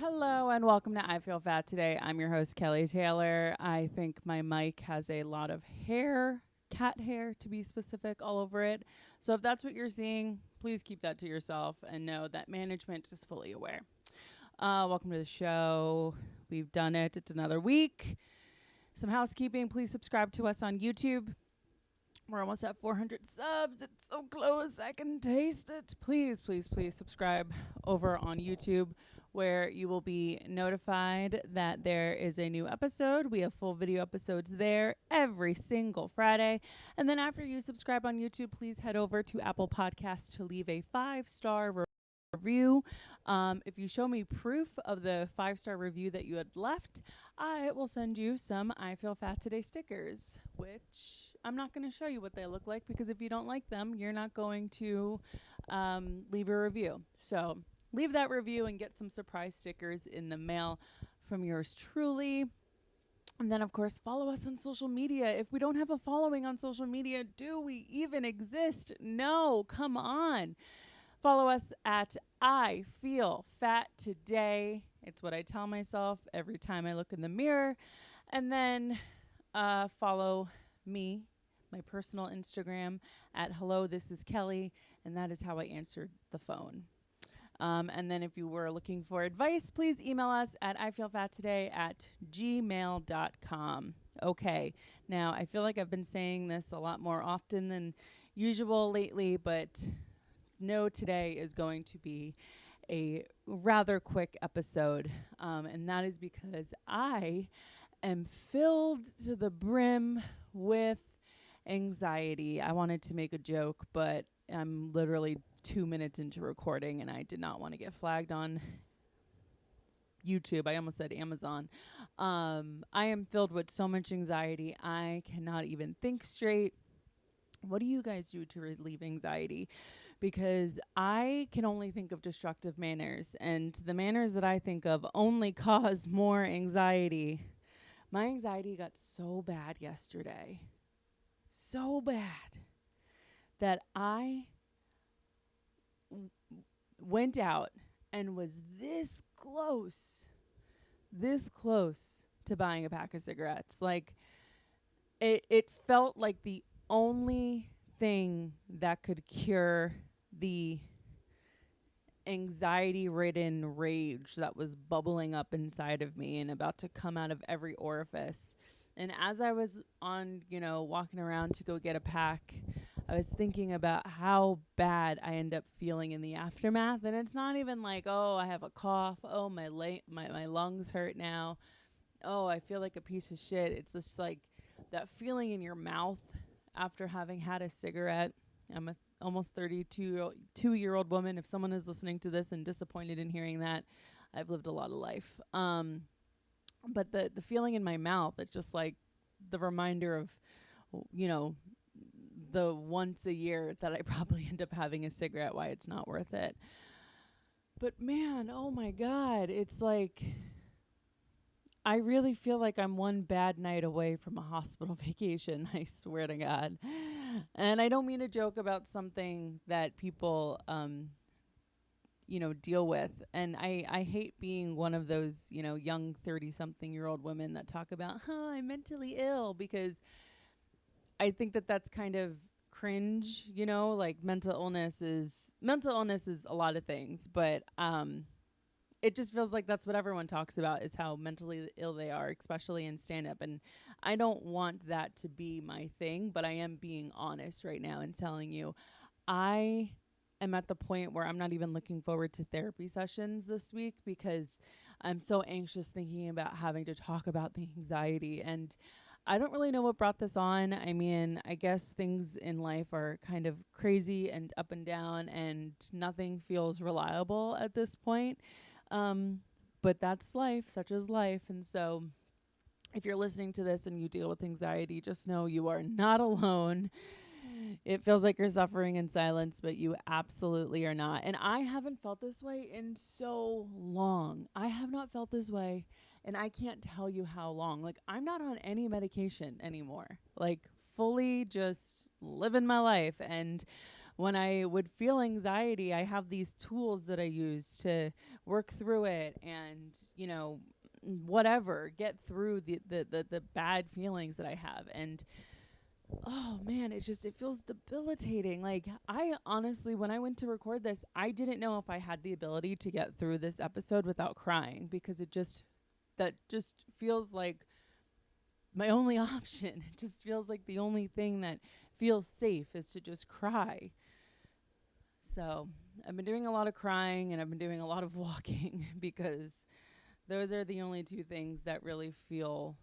Hello and welcome to I Feel Fat Today. I'm your host, Kelly Taylor. I think my mic has a lot of hair, cat hair to be specific, all over it. So if that's what you're seeing, please keep that to yourself and know that management is fully aware. Welcome to the show. We've done it. It's another week. Some housekeeping. Please subscribe to us on YouTube. We're almost at 400 subs. It's so close. I can taste it. Please, please, please subscribe over on YouTube, where you will be notified that there is a new episode. We have full video episodes there every single Friday. And then after you subscribe on YouTube, please head over to Apple Podcasts to leave a 5-star review. If you show me proof of the 5-star review that you had left, I will send you some I Feel Fat Today stickers, which I'm not going to show you what they look like, because if you don't like them, you're not going to leave a review. So leave that review and get some surprise stickers in the mail from yours truly. And then, of course, follow us on social media. If we don't have a following on social media, do we even exist? No, come on. Follow us at I Feel Fat Today. It's what I tell myself every time I look in the mirror. And then follow me, my personal Instagram, at Hello, This is Kelly. And that is how I answered the phone. And then if you were looking for advice, please email us at ifeelfattoday@gmail.com. Okay. Now, I feel like I've been saying this a lot more often than usual lately, but no, today is going to be a rather quick episode. And that is because I am filled to the brim with anxiety. I wanted to make a joke, but I'm literally 2 minutes into recording and I did not want to get flagged on YouTube. I almost said Amazon. I am filled with so much anxiety. I cannot even think straight. What do you guys do to relieve anxiety? Because I can only think of destructive manners, and the manners that I think of only cause more anxiety. My anxiety got so bad yesterday, so bad, that I went out and was this close to buying a pack of cigarettes. Like, it felt like the only thing that could cure the anxiety-ridden rage that was bubbling up inside of me and about to come out of every orifice. And as I was walking around to go get a pack, I was thinking about how bad I end up feeling in the aftermath. And it's not even like, oh, I have a cough. Oh, my lungs hurt now. Oh, I feel like a piece of shit. It's just like that feeling in your mouth after having had a cigarette. I'm a almost 32-year-old woman. If someone is listening to this and disappointed in hearing that, I've lived a lot of life. But the feeling in my mouth, it's just like the reminder of, the once a year that I probably end up having a cigarette, why it's not worth it. But man, oh my God, it's like, I really feel like I'm one bad night away from a hospital vacation. I swear to God. And I don't mean to joke about something that people, deal with. And I hate being one of those, young 30-something-year-old women that talk about, I'm mentally ill, because I think that that's kind of cringe, like mental illness is a lot of things, but it just feels like that's what everyone talks about, is how mentally ill they are, especially in stand-up. And I don't want that to be my thing, but I am being honest right now and telling you, I am at the point where I'm not even looking forward to therapy sessions this week, because I'm so anxious thinking about having to talk about the anxiety. And I don't really know what brought this on. I mean, I guess things in life are kind of crazy and up and down, and nothing feels reliable at this point. But that's life, such is life. And so if you're listening to this and you deal with anxiety, just know you are not alone. It feels like you're suffering in silence, but you absolutely are not. And I haven't felt this way in so long. I have not felt this way, and I can't tell you how long. Like, I'm not on any medication anymore. Like, fully just living my life. And when I would feel anxiety, I have these tools that I use to work through it and, whatever, get through the bad feelings that I have. And oh man, it feels debilitating. Like, I honestly, when I went to record this, I didn't know if I had the ability to get through this episode without crying, because that just feels like my only option. It just feels like the only thing that feels safe is to just cry. So I've been doing a lot of crying and I've been doing a lot of walking because those are the only two things that really feel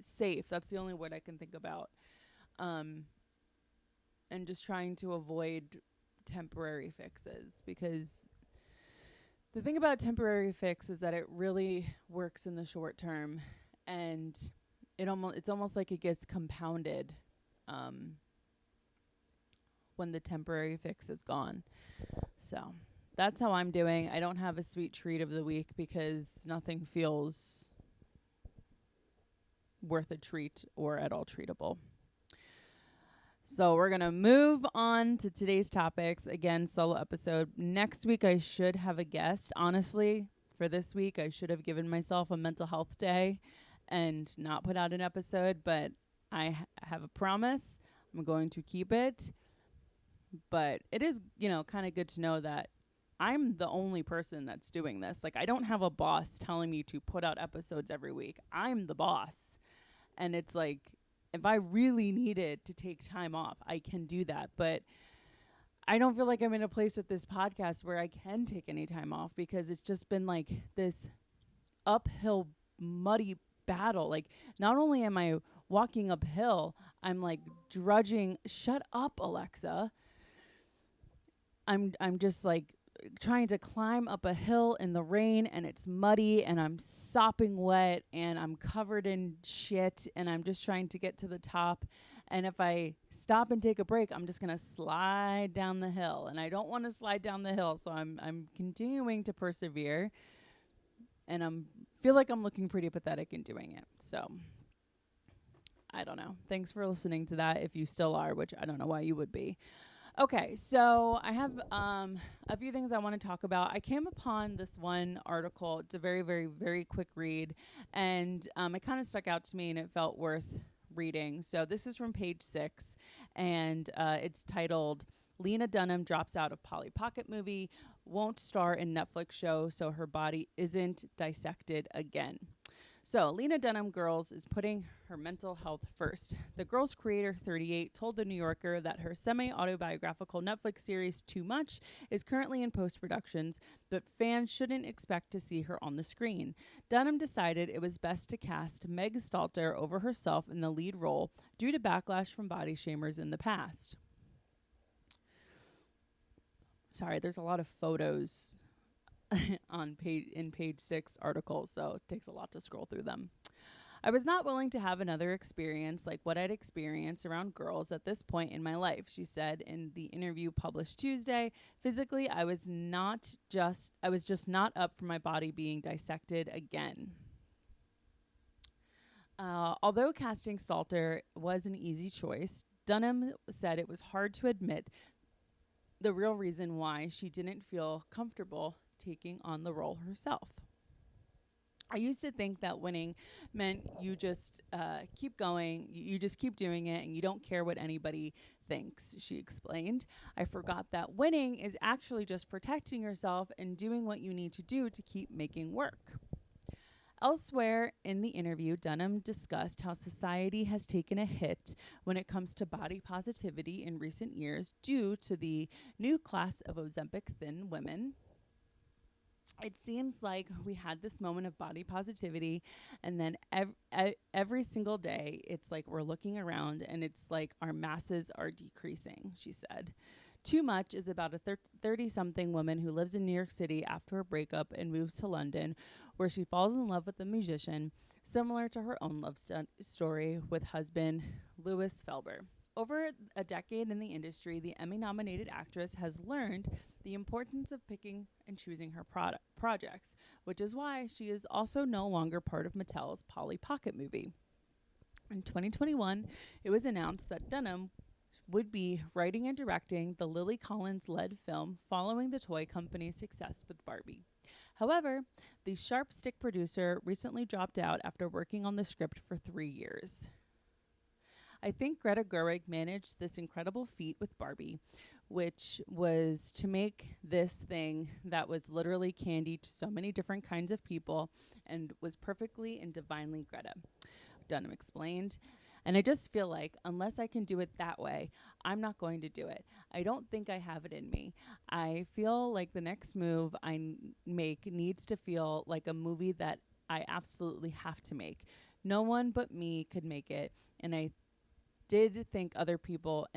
safe. That's the only word I can think about. And just trying to avoid temporary fixes, because the thing about temporary fix is that it really works in the short term, and it's almost like it gets compounded when the temporary fix is gone. So that's how I'm doing. I don't have a sweet treat of the week because nothing feels worth a treat or at all treatable. So we're going to move on to today's topics. Again, solo episode. Next week, I should have a guest. Honestly, for this week, I should have given myself a mental health day and not put out an episode, but I have a promise. I'm going to keep it. But it is, kind of good to know that I'm the only person that's doing this. Like, I don't have a boss telling me to put out episodes every week. I'm the boss. And it's like, if I really needed to take time off, I can do that. But I don't feel like I'm in a place with this podcast where I can take any time off, because it's just been like this uphill, muddy battle. Like, not only am I walking uphill, I'm like drudging. Shut up, Alexa. I'm just like trying to climb up a hill in the rain, and it's muddy and I'm sopping wet and I'm covered in shit, and I'm just trying to get to the top. And if I stop and take a break, I'm just going to slide down the hill, and I don't want to slide down the hill. So I'm continuing to persevere, and feel like I'm looking pretty pathetic in doing it. So I don't know. Thanks for listening to that, if you still are, which I don't know why you would be. Okay, so I have a few things I want to talk about. I came upon this one article. It's a very, very, very quick read, and it kind of stuck out to me, and it felt worth reading. So this is from page 6, and it's titled, Lena Dunham drops out of Polly Pocket movie, won't star in Netflix show, so her body isn't dissected again. So, Lena Dunham Girls is putting her mental health first. The Girls creator, 38, told The New Yorker that her semi-autobiographical Netflix series, Too Much, is currently in post-productions, but fans shouldn't expect to see her on the screen. Dunham decided it was best to cast Meg Stalter over herself in the lead role due to backlash from body shamers in the past. Sorry, there's a lot of photos in page 6 article, so it takes a lot to scroll through them. I was not willing to have another experience like what I'd experienced around girls at this point in my life, she said in the interview published Tuesday. Physically, I was just not up for my body being dissected again. Although casting Stalter was an easy choice, Dunham said it was hard to admit the real reason why she didn't feel comfortable taking on the role herself. I used to think that winning meant you just keep going, you just keep doing it, and you don't care what anybody thinks, she explained. I forgot that winning is actually just protecting yourself and doing what you need to do to keep making work. Elsewhere in the interview, Dunham discussed how society has taken a hit when it comes to body positivity in recent years due to the new class of Ozempic thin women. It seems like we had this moment of body positivity, and then every single day, it's like we're looking around, and it's like our masses are decreasing, she said. Too Much is about a 30-something woman who lives in New York City after a breakup and moves to London, where she falls in love with a musician, similar to her own love story with husband Louis Felber. Over a decade in the industry, the Emmy-nominated actress has learned the importance of picking and choosing her projects, which is why she is also no longer part of Mattel's Polly Pocket movie. In 2021, it was announced that Dunham would be writing and directing the Lily Collins-led film following the toy company's success with Barbie. However, the sharp stick producer recently dropped out after working on the script for 3 years. I think Greta Gerwig managed this incredible feat with Barbie, which was to make this thing that was literally candy to so many different kinds of people and was perfectly and divinely Greta. Dunham explained. And I just feel like unless I can do it that way, I'm not going to do it. I don't think I have it in me. I feel like the next move I make needs to feel like a movie that I absolutely have to make. No one but me could make it, and I did think other people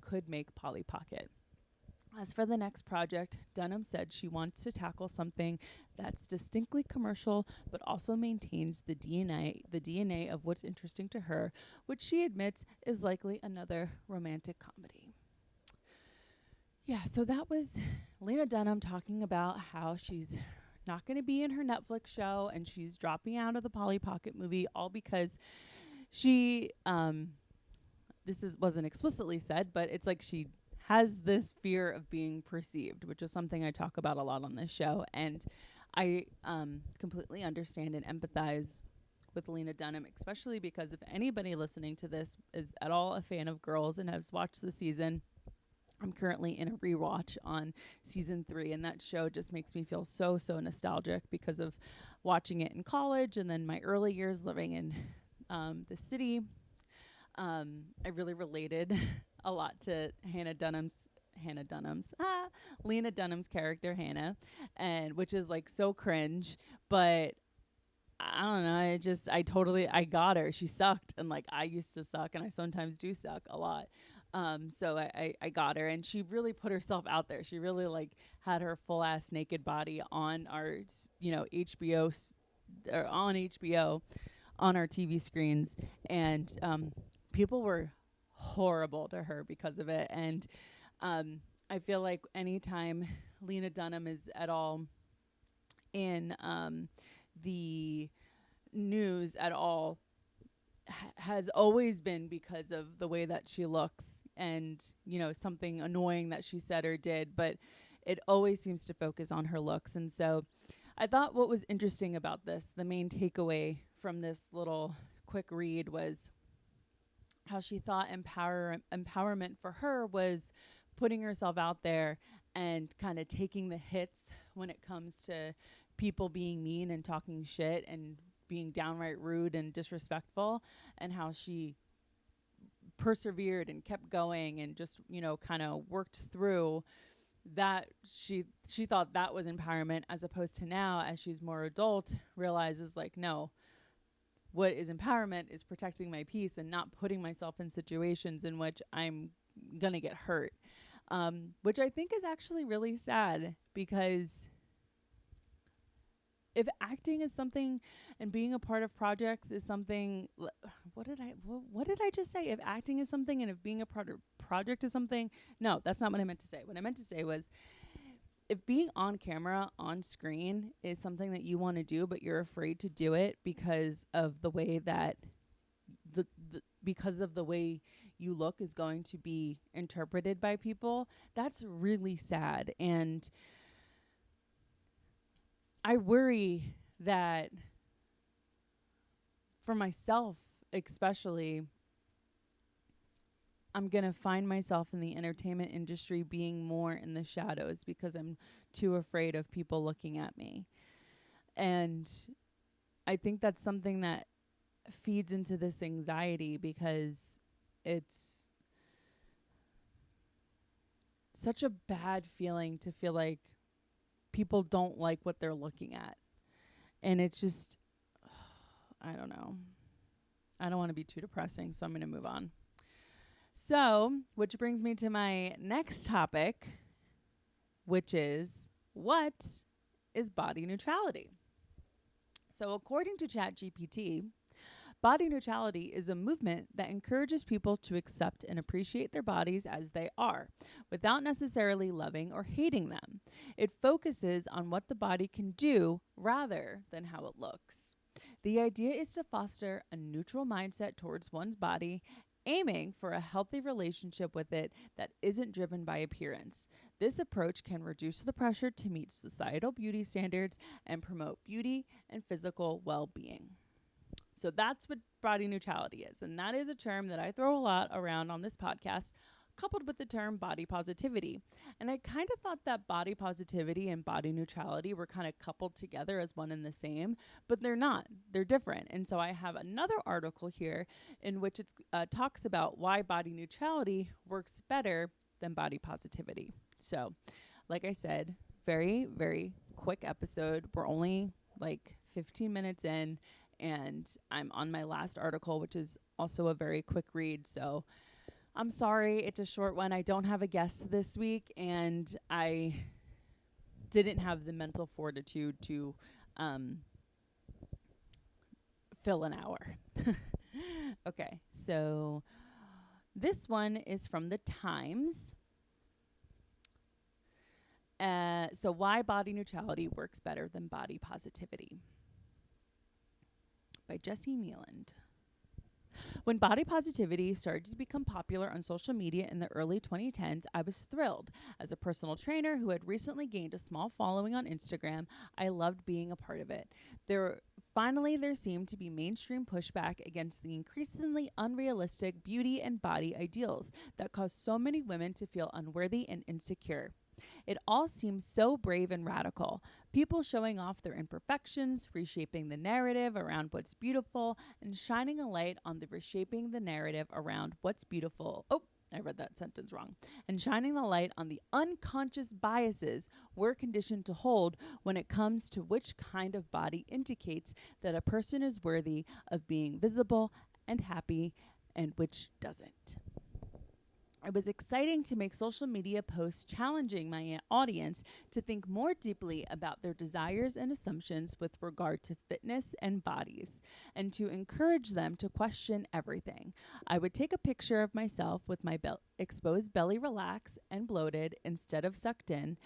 could make Polly Pocket. As for the next project, Dunham said she wants to tackle something that's distinctly commercial but also maintains the DNA of what's interesting to her, which she admits is likely another romantic comedy. Yeah, so that was Lena Dunham talking about how she's not going to be in her Netflix show and she's dropping out of the Polly Pocket movie, all because she wasn't explicitly said, but it's like she has this fear of being perceived, which is something I talk about a lot on this show. And I completely understand and empathize with Lena Dunham, especially because if anybody listening to this is at all a fan of Girls and has watched the season, I'm currently in a rewatch on season 3, and that show just makes me feel so nostalgic because of watching it in college and then my early years living in the city. I really related a lot to Lena Dunham's character Hannah, and which is like so cringe, but I don't know. I got her. She sucked, and like I used to suck, and I sometimes do suck a lot. So I got her, and she really put herself out there. She really like had her full ass naked body on our, HBO or on HBO on our TV screens, and people were horrible to her because of it. And I feel like anytime Lena Dunham is at all in the news at all, has always been because of the way that she looks and, something annoying that she said or did, but it always seems to focus on her looks. And so I thought what was interesting about this, the main takeaway from this little quick read, was how she thought empowerment for her was putting herself out there and kind of taking the hits when it comes to people being mean and talking shit and being downright rude and disrespectful, and how she persevered and kept going and just, kind of worked through that. She thought that was empowerment, as opposed to now, as she's more adult, realizes like, no, what is empowerment is protecting my peace and not putting myself in situations in which I'm going to get hurt. Which I think is actually really sad, because if acting is something and being a part of projects is something, what did I just say? If acting is something and if being a part of project is something, no, that's not what I meant to say. What I meant to say was, if being on camera, on screen is something that you want to do, but you're afraid to do it because of the way that because of the way you look is going to be interpreted by people, that's really sad. And I worry that for myself, especially, I'm going to find myself in the entertainment industry being more in the shadows because I'm too afraid of people looking at me. And I think that's something that feeds into this anxiety, because it's such a bad feeling to feel like people don't like what they're looking at. And it's just, I don't know. I don't want to be too depressing, so I'm going to move on. So, which brings me to my next topic, which is, what is body neutrality? So, according to ChatGPT, body neutrality is a movement that encourages people to accept and appreciate their bodies as they are, without necessarily loving or hating them. It focuses on what the body can do rather than how it looks. The idea is to foster a neutral mindset towards one's body aiming for a healthy relationship with it that isn't driven by appearance. This approach can reduce the pressure to meet societal beauty standards and promote beauty and physical well-being. So that's what body neutrality is. And that is a term that I throw a lot around on this podcast, coupled with the term body positivity. And I kind of thought that body positivity and body neutrality were kind of coupled together as one and the same, but they're not. They're different. And so I have another article here in which it talks about why body neutrality works better than body positivity. So, like I said, very, very quick episode. We're only like 15 minutes in, and I'm on my last article, which is also a very quick read. So I'm sorry, it's a short one. I don't have a guest this week, and I didn't have the mental fortitude to fill an hour. Okay, so this one is from the Times. So why body neutrality works better than body positivity, by Jessie Nealand. When body positivity started to become popular on social media in the early 2010s, I was thrilled. As a personal trainer who had recently gained a small following on Instagram, I loved being a part of it. There seemed to be mainstream pushback against the increasingly unrealistic beauty and body ideals that cause so many women to feel unworthy and insecure. It all seems so brave and radical. People showing off their imperfections, reshaping the narrative around what's beautiful, and shining a light on the reshaping the narrative around what's beautiful. Oh, I read that sentence wrong. And shining the light on the unconscious biases we're conditioned to hold when it comes to which kind of body indicates that a person is worthy of being visible and happy and which doesn't. It was exciting to make social media posts challenging my audience to think more deeply about their desires and assumptions with regard to fitness and bodies, and to encourage them to question everything. I would take a picture of myself with my exposed belly relaxed and bloated instead of sucked in,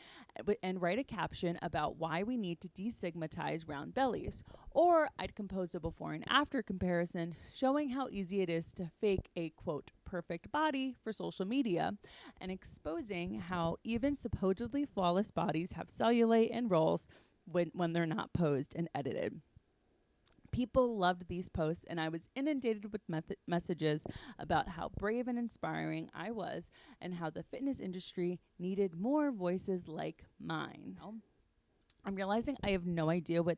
and write a caption about why we need to destigmatize round bellies. Or I'd compose a before and after comparison showing how easy it is to fake a, quote, perfect body for social media, and exposing how even supposedly flawless bodies have cellulite and rolls when they're not posed and edited. People loved these posts, and I was inundated with messages about how brave and inspiring I was and how the fitness industry needed more voices like mine. I'm realizing I have no idea what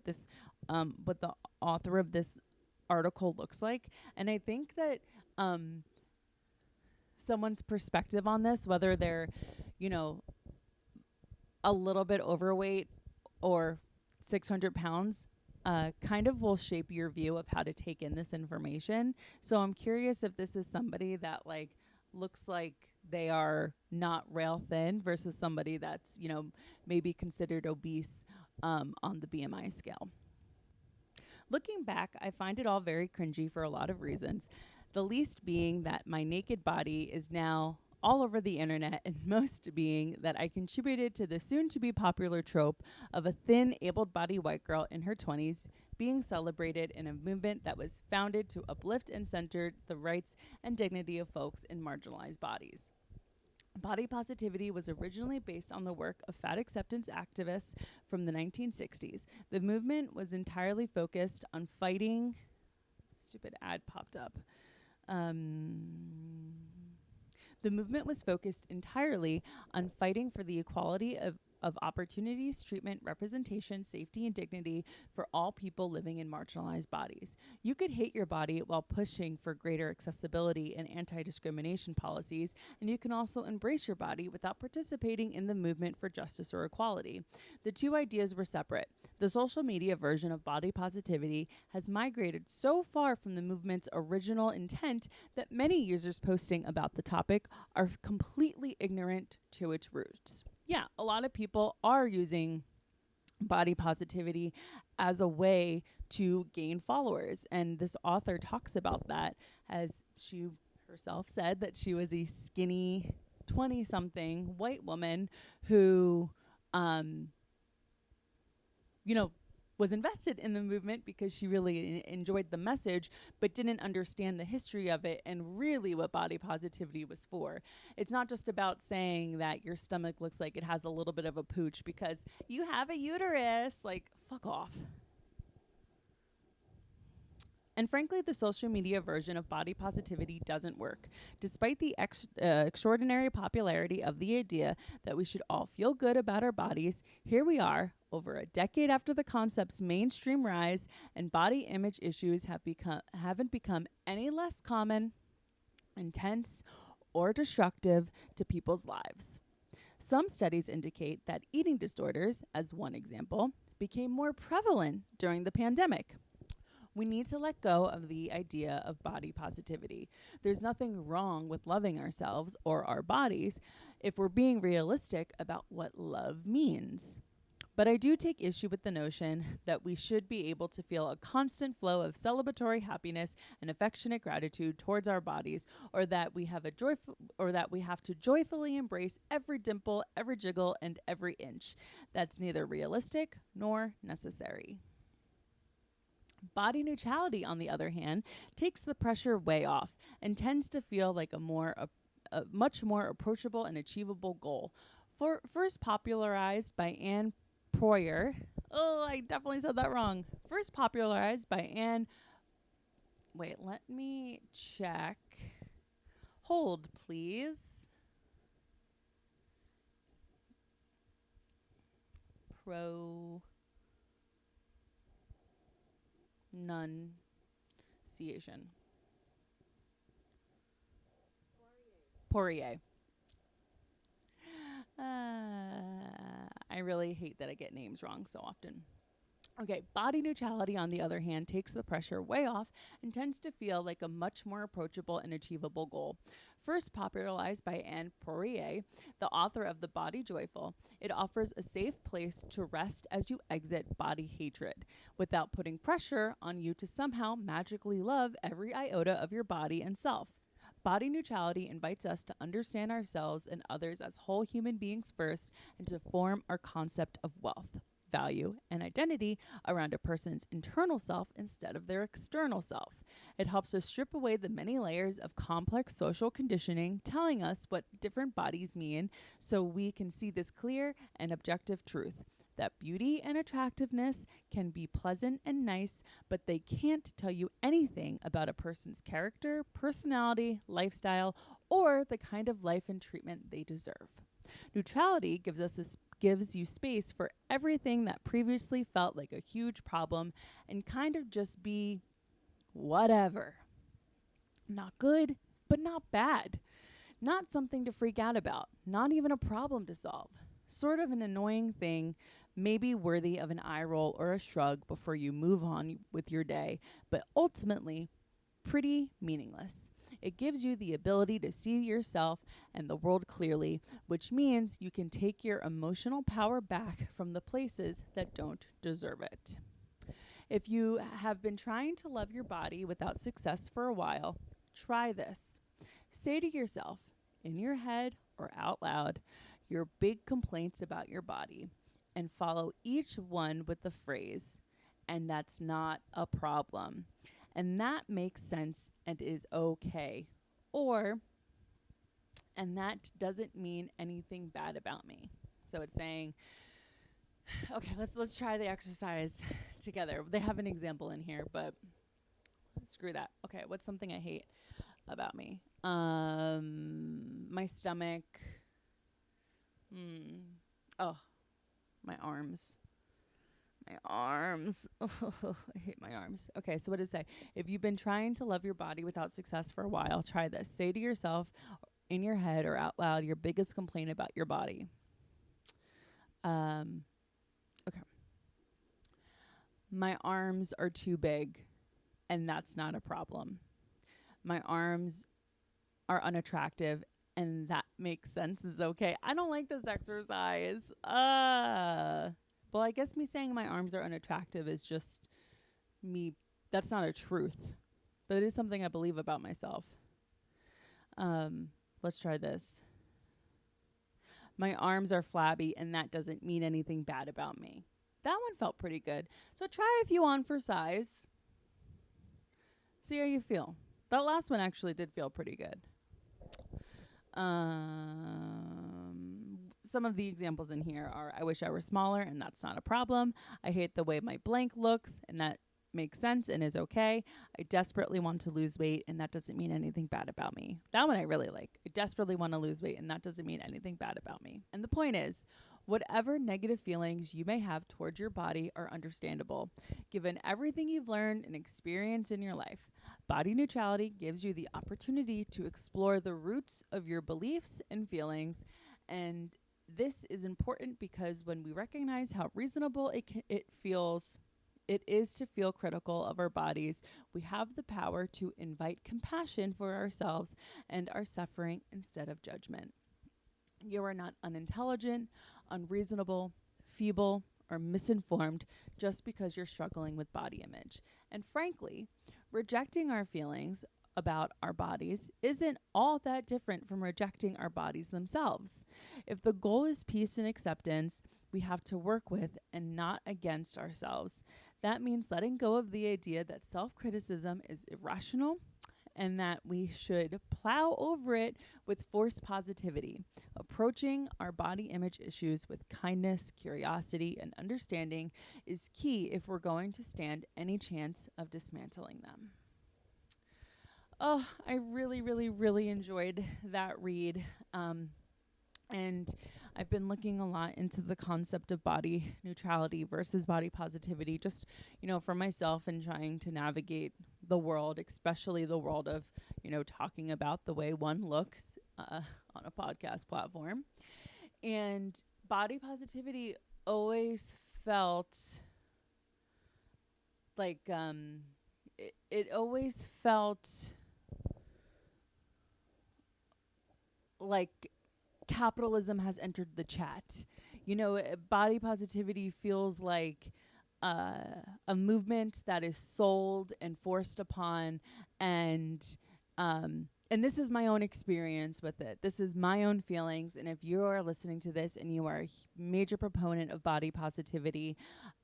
what the author of this article looks like, and I think that someone's perspective on this, whether they're, a little bit overweight or 600 pounds, kind of will shape your view of how to take in this information. So I'm curious if this is somebody that looks like they are not rail thin versus somebody that's, maybe considered obese on the BMI scale. Looking back, I find it all very cringy for a lot of reasons. The least being that my naked body is now all over the internet, and most being that I contributed to the soon-to-be popular trope of a thin, able-bodied white girl in her 20s being celebrated in a movement that was founded to uplift and center the rights and dignity of folks in marginalized bodies. Body positivity was originally based on the work of fat acceptance activists from the 1960s. The movement was entirely focused on fighting... Stupid ad popped up. The movement was focused entirely on fighting for the equality of opportunities, treatment, representation, safety, and dignity for all people living in marginalized bodies. You could hate your body while pushing for greater accessibility and anti-discrimination policies, and you can also embrace your body without participating in the movement for justice or equality. The two ideas were separate. The social media version of body positivity has migrated so far from the movement's original intent that many users posting about the topic are completely ignorant to its roots. Yeah, a lot of people are using body positivity as a way to gain followers. And this author talks about that, as she herself said that she was a skinny 20-something white woman who, was invested in the movement because she really enjoyed the message, but didn't understand the history of it and really what body positivity was for. It's not just about saying that your stomach looks like it has a little bit of a pooch because you have a uterus. Like, fuck off. And frankly, the social media version of body positivity doesn't work. Despite the extraordinary popularity of the idea that we should all feel good about our bodies, here we are, over a decade after the concept's mainstream rise, and body image issues haven't become any less common, intense, or destructive to people's lives. Some studies indicate that eating disorders, as one example, became more prevalent during the pandemic. We need to let go of the idea of body positivity. There's nothing wrong with loving ourselves or our bodies if we're being realistic about what love means. But I do take issue with the notion that we should be able to feel a constant flow of celebratory happiness and affectionate gratitude towards our bodies, or that we have to joyfully embrace every dimple, every jiggle, and every inch. That's neither realistic nor necessary. Body neutrality, on the other hand, takes the pressure way off and tends to feel like a much more approachable and achievable goal. First popularized by Anne Proyer. Oh, I definitely said that wrong. First popularized by Anne. Wait, let me check. Hold, please. Pronunciation. Poirier. I really hate that I get names wrong so often. Okay, body neutrality, on the other hand, takes the pressure way off and tends to feel like a much more approachable and achievable goal. First popularized by Anne Poirier, the author of The Body Joyful, it offers a safe place to rest as you exit body hatred, without putting pressure on you to somehow magically love every iota of your body and self. Body neutrality invites us to understand ourselves and others as whole human beings first, and to form our concept of wealth, value, and identity around a person's internal self instead of their external self. It helps us strip away the many layers of complex social conditioning telling us what different bodies mean, so we can see this clear and objective truth: that beauty and attractiveness can be pleasant and nice, but they can't tell you anything about a person's character, personality, lifestyle, or the kind of life and treatment they deserve. Neutrality gives you space for everything that previously felt like a huge problem and kind of just be whatever. Not good, but not bad. Not something to freak out about. Not even a problem to solve. Sort of an annoying thing, maybe worthy of an eye roll or a shrug before you move on with your day, but ultimately pretty meaningless. It gives you the ability to see yourself and the world clearly, which means you can take your emotional power back from the places that don't deserve it. If you have been trying to love your body without success for a while, try this. Say to yourself, in your head or out loud, your big complaints about your body, and follow each one with the phrase, "and that's not a problem." And that makes sense and is okay. Or, "and that doesn't mean anything bad about me." So it's saying, okay, let's try the exercise together. They have an example in here, but screw that. Okay, what's something I hate about me? My stomach. Oh, my arms. My arms. Oh, I hate my arms. Okay, so what does it say? If you've been trying to love your body without success for a while, try this. Say to yourself in your head or out loud your biggest complaint about your body. Okay. My arms are too big, and that's not a problem. My arms are unattractive, and that makes sense. Is okay. I don't like this exercise. Well, I guess me saying my arms are unattractive is just me. That's not a truth, but it is something I believe about myself. Let's try this. My arms are flabby, and that doesn't mean anything bad about me. That one felt pretty good. So try a few on for size. See how you feel. That last one actually did feel pretty good. Some of the examples in here are, I wish I were smaller, and that's not a problem. I hate the way my blank looks, and that makes sense and is okay. I desperately want to lose weight, and that doesn't mean anything bad about me. That one I really like. I desperately want to lose weight, and that doesn't mean anything bad about me. And the point is, whatever negative feelings you may have towards your body are understandable, given everything you've learned and experienced in your life. Body neutrality gives you the opportunity to explore the roots of your beliefs and feelings, and this is important because when we recognize how reasonable it is to feel critical of our bodies, we have the power to invite compassion for ourselves and our suffering instead of judgment. You are not unintelligent, unreasonable, feeble, or misinformed just because you're struggling with body image. And frankly, rejecting our feelings about our bodies isn't all that different from rejecting our bodies themselves. If the goal is peace and acceptance, we have to work with and not against ourselves. That means letting go of the idea that self-criticism is irrational and that we should plow over it with forced positivity. Approaching our body image issues with kindness, curiosity, and understanding is key if we're going to stand any chance of dismantling them. Oh, I really, really, really enjoyed that read. And I've been looking a lot into the concept of body neutrality versus body positivity, just, for myself and trying to navigate the world, especially the world of, talking about the way one looks on a podcast platform. And body positivity always felt like it always felt like capitalism has entered the chat. Body positivity feels like a movement that is sold and forced upon, and this is my own experience with it. This is my own feelings, and if you are listening to this and you are a major proponent of body positivity,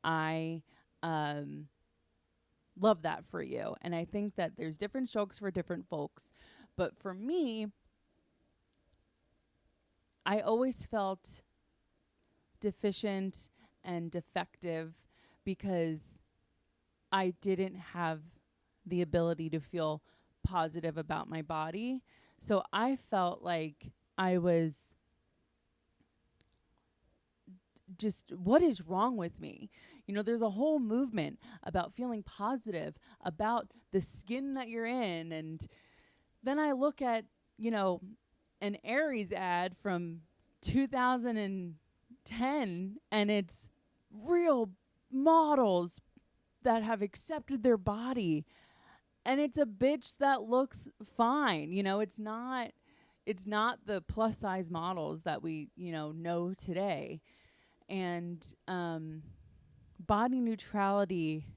I love that for you. And I think that there's different strokes for different folks, but for me, I always felt deficient and defective because I didn't have the ability to feel positive about my body. So I felt like I was just, what is wrong with me? There's a whole movement about feeling positive about the skin that you're in. And then I look at, an Aries ad from 2010, and it's real models that have accepted their body, and it's a bitch that looks fine. It's not the plus size models that we know today. And body neutrality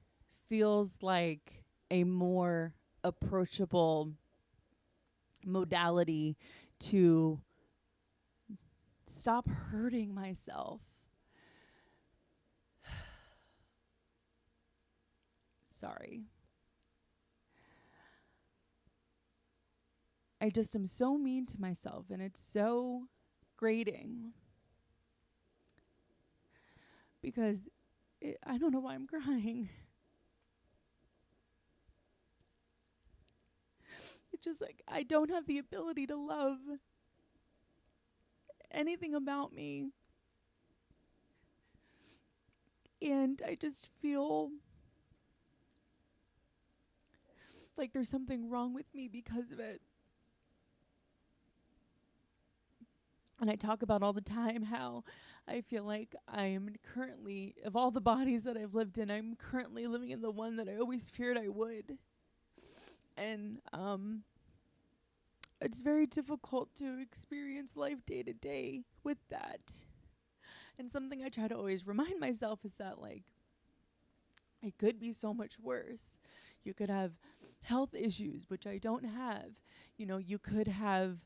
feels like a more approachable modality to stop hurting myself. Sorry. I just am so mean to myself, and it's so grating. Because I don't know why I'm crying. It's just like I don't have the ability to love anything about me. And I just feel like there's something wrong with me because of it. And I talk about all the time how I feel like I am currently, of all the bodies that I've lived in, I'm currently living in the one that I always feared I would. And it's very difficult to experience life day to day with that. And something I try to always remind myself is that, like, it could be so much worse. You could have health issues, which I don't have. You could have,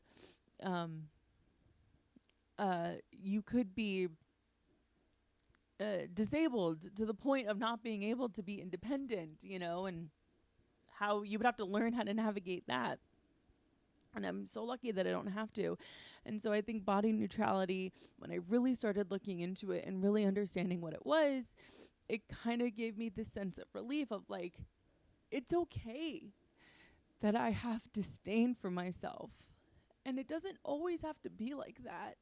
you could be disabled to the point of not being able to be independent, you know, and how you would have to learn how to navigate that. And I'm so lucky that I don't have to. And so I think body neutrality, when I really started looking into it and really understanding what it was, it kind of gave me this sense of relief of like, it's okay that I have disdain for myself. And it doesn't always have to be like that.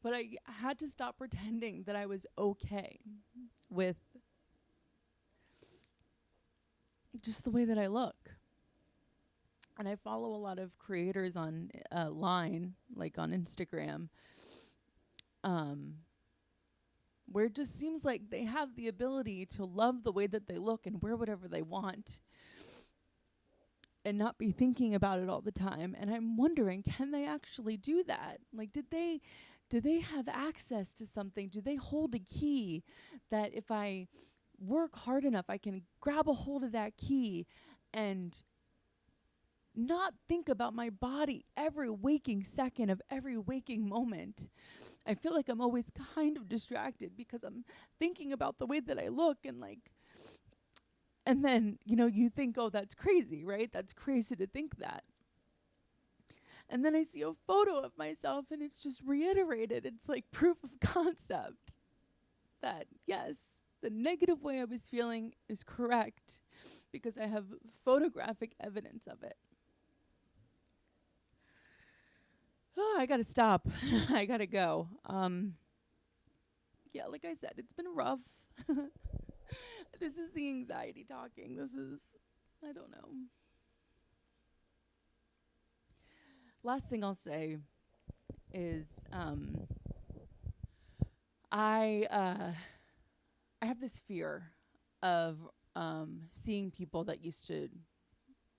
But I had to stop pretending that I was okay with just the way that I look. And I follow a lot of creators on line, like on Instagram, where it just seems like they have the ability to love the way that they look and wear whatever they want and not be thinking about it all the time. And I'm wondering, can they actually do that? Like, do they have access to something? Do they hold a key that if I work hard enough, I can grab a hold of that key and not think about my body every waking second of every waking moment? I feel like I'm always kind of distracted because I'm thinking about the way that I look and then, you know, you think, oh, that's crazy, right? That's crazy to think that. And then I see a photo of myself and it's just reiterated. It's like proof of concept that, yes, the negative way I was feeling is correct because I have photographic evidence of it. Oh, I gotta stop. I gotta go. Yeah, like I said, it's been rough. This is the anxiety talking. I don't know. Last thing I'll say is, I have this fear of seeing people that used to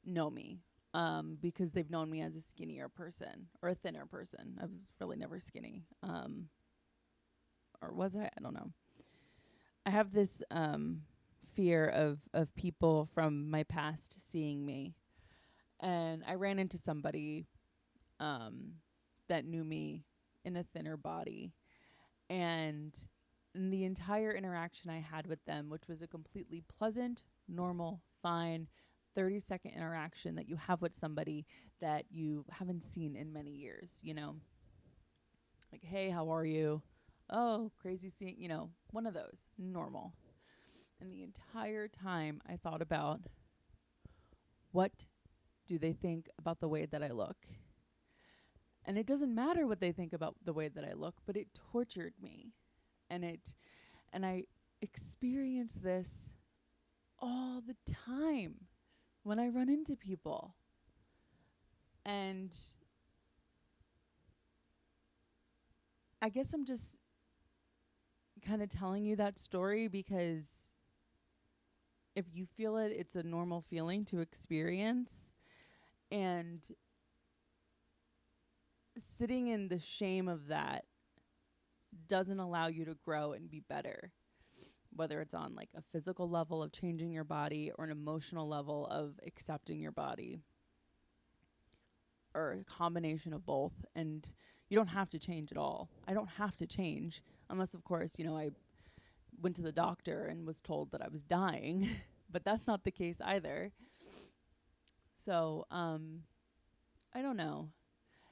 know me. Because they've known me as a skinnier person or a thinner person. I was really never skinny. Or was I? I don't know. I have this fear of people from my past seeing me. And I ran into somebody that knew me in a thinner body. And in the entire interaction I had with them, which was a completely pleasant, normal, fine 30-second interaction that you have with somebody that you haven't seen in many years, you know? Like, hey, how are you? Oh, crazy seeing, you know, one of those, normal. And the entire time I thought about, what do they think about the way that I look? And it doesn't matter what they think about the way that I look, but it tortured me. And I experience this all the time when I run into people. And I guess I'm just kind of telling you that story because if you feel it, it's a normal feeling to experience. And sitting in the shame of that doesn't allow you to grow and be better. Whether it's on like a physical level of changing your body or an emotional level of accepting your body or a combination of both. And you don't have to change at all. I don't have to change unless, of course, you know, I went to the doctor and was told that I was dying, but that's not the case either. So, I don't know.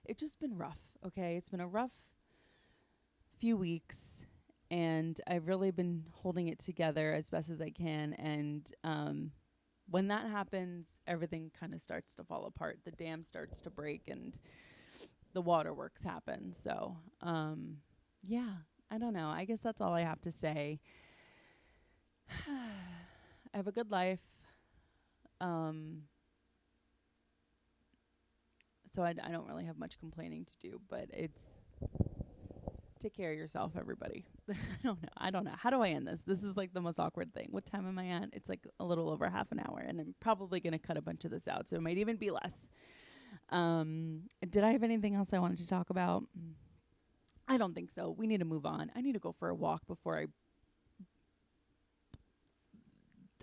It's just been rough. Okay. It's been a rough few weeks. And I've really been holding it together as best as I can. And when that happens, everything kind of starts to fall apart. The dam starts to break and the waterworks happen. So, yeah, I don't know. I guess that's all I have to say. I have a good life. So I don't really have much complaining to do, but it's... Take care of yourself, everybody. I don't know. How do I end this? This is like the most awkward thing. What time am I at? It's like a little over half an hour, and I'm probably going to cut a bunch of this out, so it might even be less. Did I have anything else I wanted to talk about? I don't think so. We need to move on. I need to go for a walk before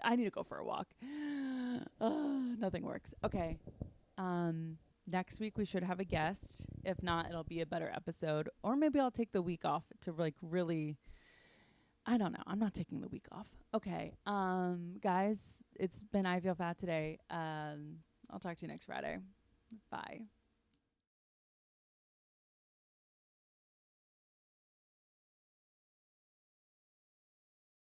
I need to go for a walk. Nothing works. Okay. Next week we should have a guest. If not, it'll be a better episode. Or maybe I'll take the week off to like really, I don't know. I'm not taking the week off. Okay. Guys, it's been I Feel Fat today. I'll talk to you next Friday. Bye.